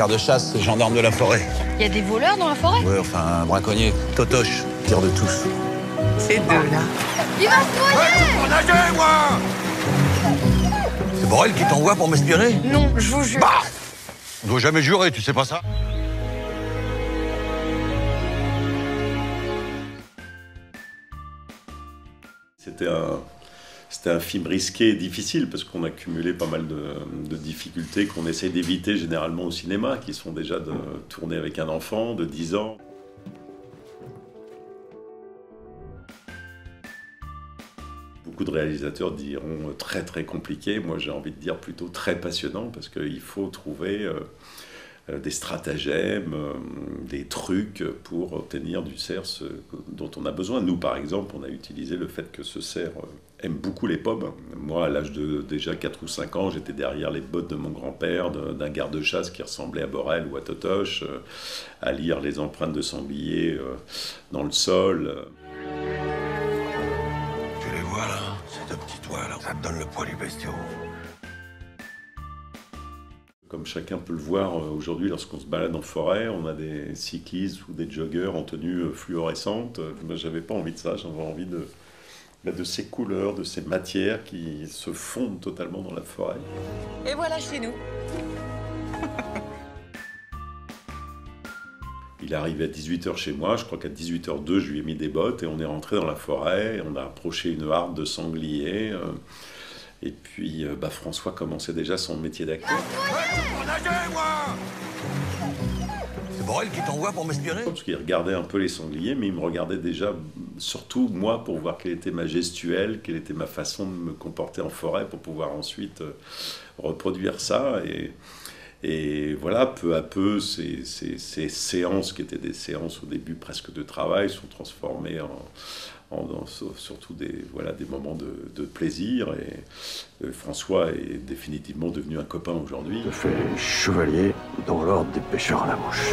Garde-chasse, gendarme de la forêt. Il y a des voleurs dans la forêt? Ouais, enfin, un braconnier, Totoche, tire de tous. Ces deux-là. Il va se noyer! Pour nager, moi! C'est Borel qui t'envoie pour m'espionner? Non, je vous jure. Bah! On doit jamais jurer, tu sais pas ça? C'était un film risqué et difficile parce qu'on a cumulé pas mal de difficultés qu'on essaye d'éviter généralement au cinéma, qui sont déjà de tourner avec un enfant de 10 ans. Beaucoup de réalisateurs diront très très compliqué, moi j'ai envie de dire plutôt très passionnant parce qu'il faut trouver des stratagèmes, des trucs pour obtenir du cerf ce dont on a besoin. Nous par exemple, on a utilisé le fait que ce cerf aime beaucoup les pommes. Moi à l'âge de déjà 4 ou 5 ans, j'étais derrière les bottes de mon grand-père, d'un garde-chasse qui ressemblait à Borel ou à Totoche, à lire les empreintes de sanglier dans le sol. Tu les vois là, ces deux petits toits là, ça te donne le poids du bestiau. Comme chacun peut le voir aujourd'hui, lorsqu'on se balade en forêt, on a des cyclistes ou des joggeurs en tenue fluorescente. Moi, j'avais pas envie de ça, j'avais envie de ces couleurs, de ces matières qui se fondent totalement dans la forêt. Et voilà chez nous. Il est arrivé à 18h chez moi, je crois qu'à 18h02, je lui ai mis des bottes et on est rentré dans la forêt, et on a approché une harde de sangliers. Et puis François commençait déjà son métier d'acteur. Pour nager, moi! C'est Borel qui t'envoie pour m'espionner? Parce qu'il regardait un peu les sangliers, mais il me regardait déjà, surtout moi, pour voir quelle était ma gestuelle, quelle était ma façon de me comporter en forêt, pour pouvoir ensuite reproduire ça. Et voilà, peu à peu, ces séances, qui étaient des séances au début presque de travail, sont transformées surtout des moments de plaisir. Et François est définitivement devenu un copain aujourd'hui. Je fais chevalier dans l'ordre des pêcheurs à la mouche.